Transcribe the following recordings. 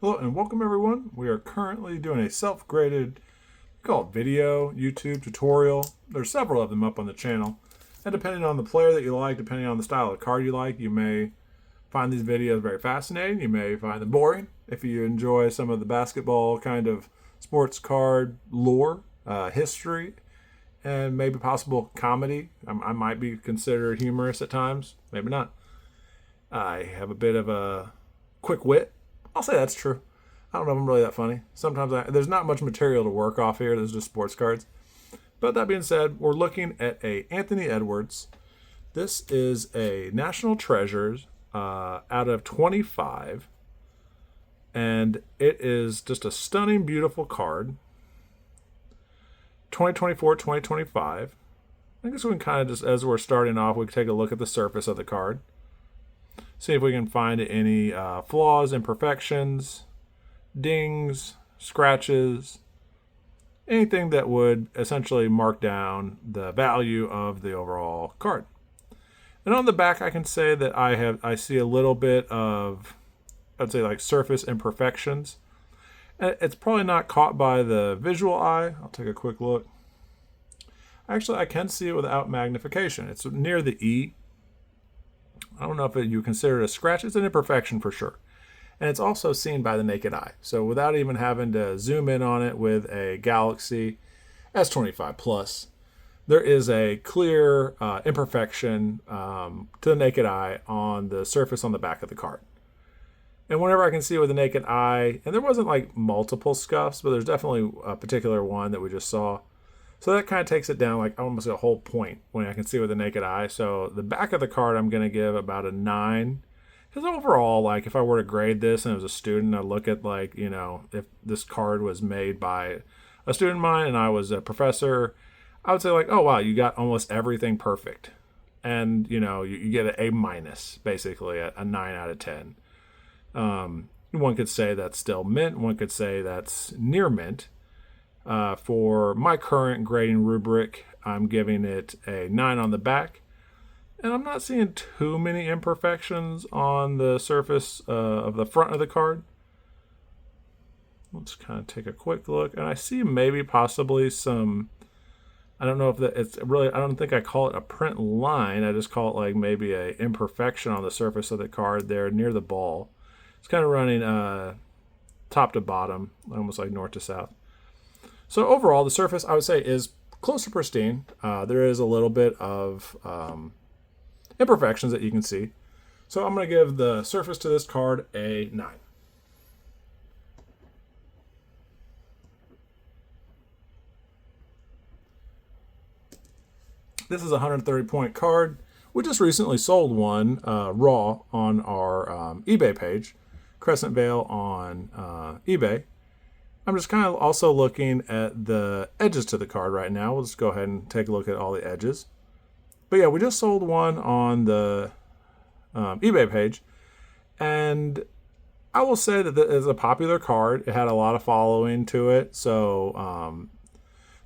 Hello and welcome everyone. We are currently doing a self-graded, we call it video, YouTube tutorial. There's several of them up on the channel. And depending on the player that you like, depending on the style of card you like, you may find these videos very fascinating. You may find them boring. If you enjoy some of the basketball kind of sports card lore, history, and maybe possible comedy, I might be considered humorous at times. Maybe not. I have a bit of a quick wit. I'll say that's true. I don't know if I'm really that funny. Sometimes there's not much material to work off here. There's just sports cards. But that being said, we're looking at a Anthony Edwards. This is a National Treasures out of 25. And it is just a stunning, beautiful card. 2024-2025. I guess we can kind of just, as we're starting off, we can take a look at the surface of the card. See if we can find any flaws, imperfections, dings, scratches, anything that would essentially mark down the value of the overall card. And on the back, I can say that I see a little bit of, I'd say, like surface imperfections. And it's probably not caught by the visual eye. I'll take a quick look. Actually, I can see it without magnification. It's near the E. I don't know if you consider it a scratch. It's an imperfection for sure. And it's also seen by the naked eye. So without even having to zoom in on it with a Galaxy S25 Plus, there is a clear imperfection to the naked eye on the surface on the back of the card. And whenever I can see it with the naked eye, and there wasn't like multiple scuffs, but there's definitely a particular one that we just saw. So that kind of takes it down like almost a whole point when I can see with the naked eye. So the back of the card, I'm going to give about a 9. Because overall, like if I were to grade this and I was a student, I'd look at like, you know, if this card was made by a student of mine and I was a professor, I would say like, oh, wow, you got almost everything perfect. And, you know, you get an A minus, basically, a 9 out of 10. One could say that's still mint. One could say that's near mint. For my current grading rubric, I'm giving it a 9 on the back. And I'm not seeing too many imperfections on the surface of the front of the card. Let's kind of take a quick look. And I see maybe possibly some, I don't know if that it's really, I don't think I call it a print line. I just call it like maybe a imperfection on the surface of the card there near the ball. It's kind of running top to bottom, almost like north to south. So overall, the surface, I would say, is close to pristine. There is a little bit of imperfections that you can see. So I'm going to give the surface to this card a 9. This is a 130-point card. We just recently sold one raw on our eBay page, Crescent Vale on eBay. I'm just kind of also looking at the edges to the card right now. We'll just go ahead and take a look at all the edges. But yeah, we just sold one on the eBay page. And I will say that it's a popular card. It had a lot of following to it. So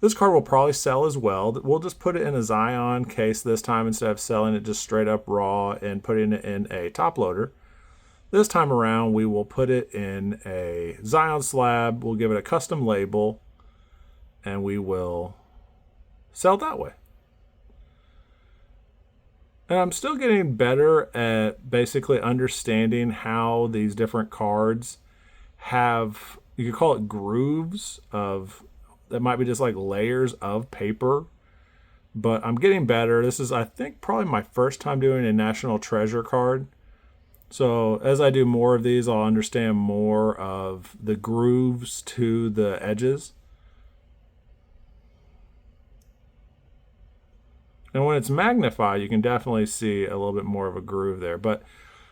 this card will probably sell as well. We'll just put it in a Zion case this time instead of selling it just straight up raw and putting it in a top loader. This time around, we will put it in a Zion slab. We'll give it a custom label, and we will sell it that way. And I'm still getting better at basically understanding how these different cards have, you could call it grooves of, that might be just like layers of paper. But I'm getting better. This is, I think, probably my first time doing a National Treasure card. So as I do more of these, I'll understand more of the grooves to the edges. And when it's magnified, you can definitely see a little bit more of a groove there. But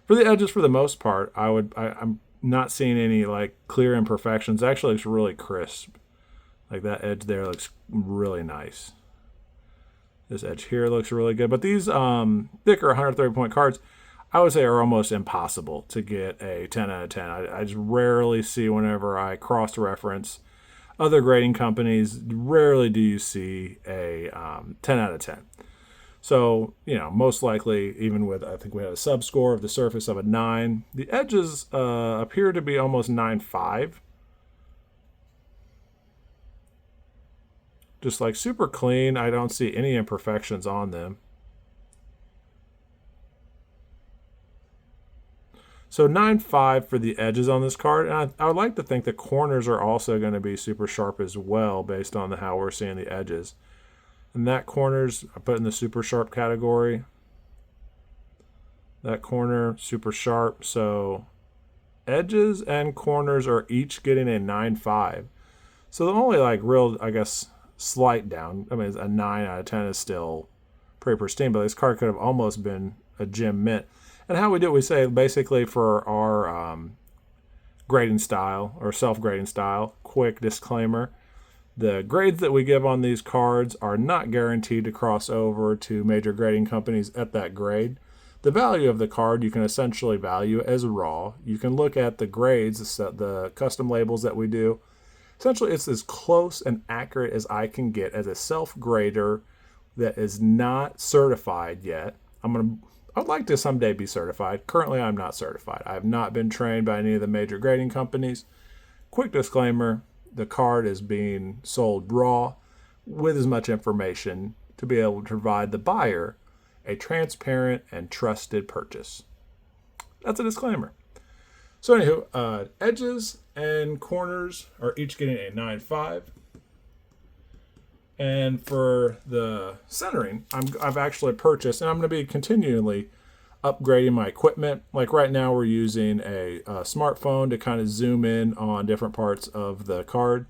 for the edges, for the most part, I'm not seeing any like clear imperfections. It actually looks really crisp. Like that edge there looks really nice. This edge here looks really good. But these thicker 130-point cards, I would say are almost impossible to get a 10 out of 10. I just rarely see whenever I cross-reference other grading companies, rarely do you see a 10 out of 10. So, most likely, even with, I think we had a sub score of the surface of a 9, the edges appear to be almost 9.5. Just like super clean. I don't see any imperfections on them. So 9.5 for the edges on this card. And I would like to think the corners are also going to be super sharp as well based on how we're seeing the edges. And that corners, I put in the super sharp category. That corner, super sharp. So edges and corners are each getting a 9.5. So the only real, I guess, slight down. I mean, a 9 out of 10 is still pretty pristine, but this card could have almost been a gem mint. And how we do it, we say basically for our grading style or self-grading style, quick disclaimer, the grades that we give on these cards are not guaranteed to cross over to major grading companies at that grade. The value of the card you can essentially value as raw. You can look at the grades, the custom labels that we do. Essentially, it's as close and accurate as I can get as a self-grader that is not certified yet. I'd like to someday be certified. Currently, I'm not certified. I have not been trained by any of the major grading companies. Quick disclaimer, the card is being sold raw with as much information to be able to provide the buyer a transparent and trusted purchase. That's a disclaimer. So anywho, edges and corners are each getting a 9.5. And for the centering, I've actually purchased, and I'm going to be continually upgrading my equipment. Like right now, we're using a smartphone to kind of zoom in on different parts of the card.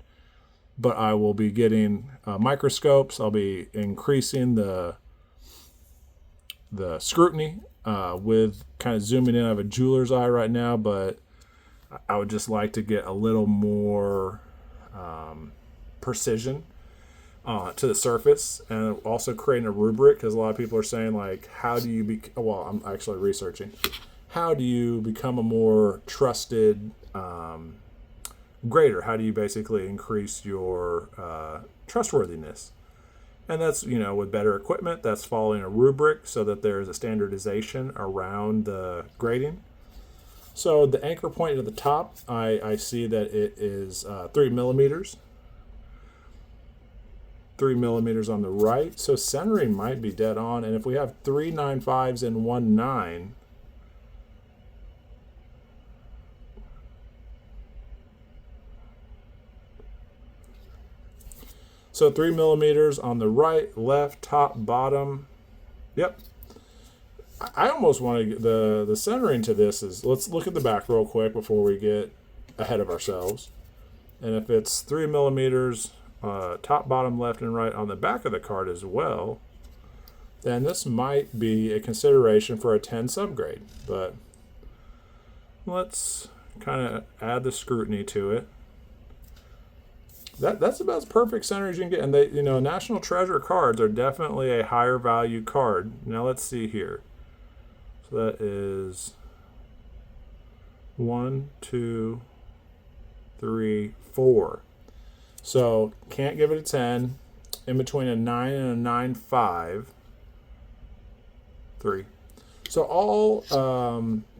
But I will be getting microscopes. I'll be increasing the scrutiny with kind of zooming in. I have a jeweler's eye right now, but I would just like to get a little more precision to the surface, and also creating a rubric, because a lot of people are saying how do you well, I'm actually researching, how do you become a more trusted grader? How do you basically increase your trustworthiness? And that's, with better equipment, that's following a rubric so that there's a standardization around the grading. So the anchor point at the top, I see that it is 3 millimeters. 3 millimeters on the right. So centering might be dead on. And if we have 3 9.5s and 1 9, so 3 millimeters on the right, left, top, bottom. Yep. I almost want to get the centering to this is, let's look at the back real quick before we get ahead of ourselves. And if it's 3 millimeters, top, bottom, left, and right on the back of the card as well, then this might be a consideration for a 10 subgrade. But let's kind of add the scrutiny to it. That's about as perfect center as you can get. And they, National Treasure cards are definitely a higher value card. Now let's see here. So that is 1, 2, 3, 4. So can't give it a 10. In between a 9 and a 9.5. 3. So all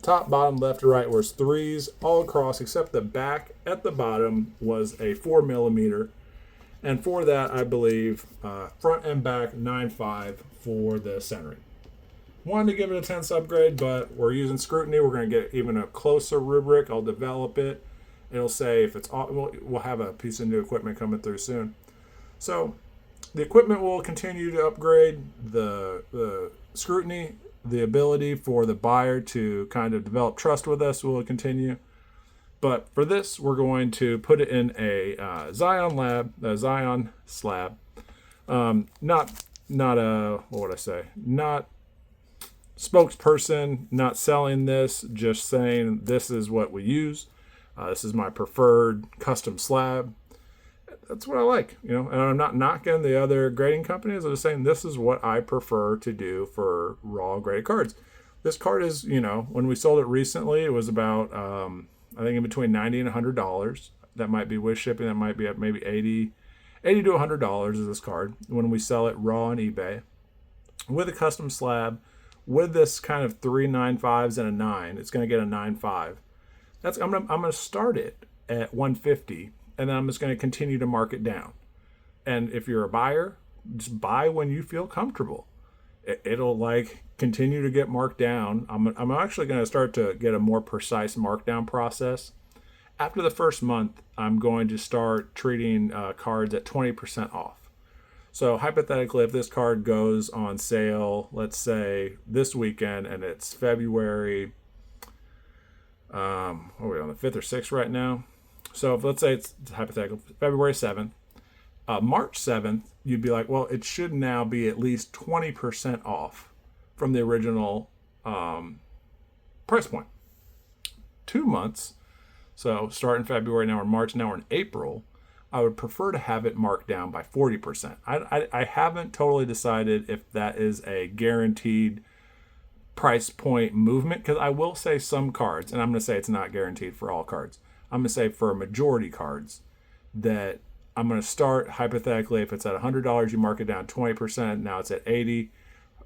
top, bottom, left, and right was 3s all across, except the back at the bottom was a 4 millimeter. And for that, I believe front and back 9.5 for the centering. Wanted to give it a 10 subgrade, but we're using scrutiny. We're going to get even a closer rubric. I'll develop it. It'll say if it's we'll have a piece of new equipment coming through soon. So the equipment will continue to upgrade. The scrutiny, the ability for the buyer to kind of develop trust with us will continue. But for this, we're going to put it in a Zion slab. Not what would I say? Not spokesperson, not selling this, just saying this is what we use. This is my preferred custom slab. That's what I like, and I'm not knocking the other grading companies. I'm just saying this is what I prefer to do for raw graded cards. This card is, when we sold it recently, it was about, I think in between $90 and $100. That might be with shipping. That might be at maybe $80 to $100 is this card when we sell it raw on eBay. with a custom slab, with this kind of 3.95s and a 9, it's going to get a 9.5. I'm gonna start it at 150, and then I'm just going to continue to mark it down. And if you're a buyer, just buy when you feel comfortable. It'll like continue to get marked down. I'm actually going to start to get a more precise markdown process. After the first month, I'm going to start treating cards at 20% off. So hypothetically, if this card goes on sale, let's say this weekend, and it's February, what are we on, the 5th or 6th right now? So if, let's say it's hypothetical, February 7th, March 7th, you'd be like, well, it should now be at least 20% off from the original price point. 2 months, so starting February, now we're in March, now we're in April, I would prefer to have it marked down by 40%. I haven't totally decided if that is a guaranteed price point movement, because I will say some cards, and I'm going to say it's not guaranteed for all cards. I'm going to say for a majority cards that I'm going to start, hypothetically, if it's at $100, you mark it down 20%. Now it's at 80.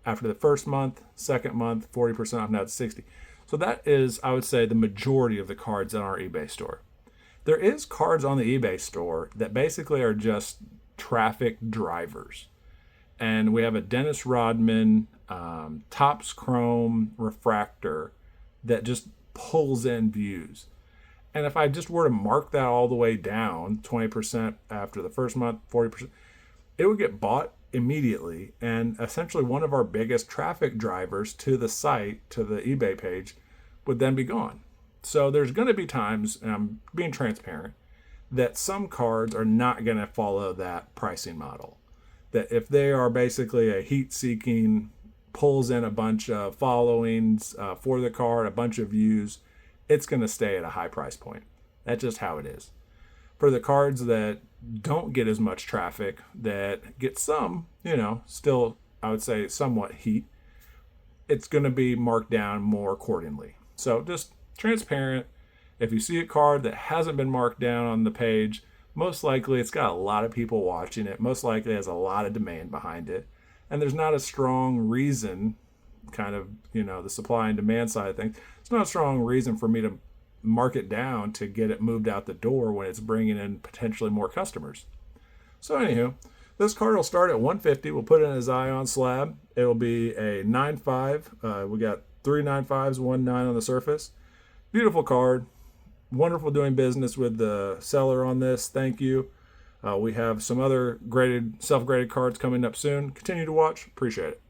After the first month, second month, 40% off, now it's 60. So that is, I would say, the majority of the cards in our eBay store. There is cards on the eBay store that basically are just traffic drivers. And we have a Dennis Rodman Topps Chrome refractor that just pulls in views. And if I just were to mark that all the way down, 20% after the first month, 40%, it would get bought immediately. And essentially one of our biggest traffic drivers to the site, to the eBay page, would then be gone. So there's going to be times, and I'm being transparent, that some cards are not going to follow that pricing model. That if they are basically a heat-seeking, pulls in a bunch of followings for the card, a bunch of views, it's going to stay at a high price point. That's just how it is. For the cards that don't get as much traffic, that get some, still, I would say, somewhat heat, it's going to be marked down more accordingly. So just transparent. If you see a card that hasn't been marked down on the page, most likely it's got a lot of people watching it. Most likely it has a lot of demand behind it. And there's not a strong reason, kind of, the supply and demand side of things, it's not a strong reason for me to mark it down to get it moved out the door when it's bringing in potentially more customers. So anywho, this card will start at 150. We'll put it in a Zion slab. It'll be a 9.5. We got 3 9.5s, 1 9 on the surface. Beautiful card. Wonderful doing business with the seller on this. Thank you. We have some other self-graded cards coming up soon. Continue to watch. Appreciate it.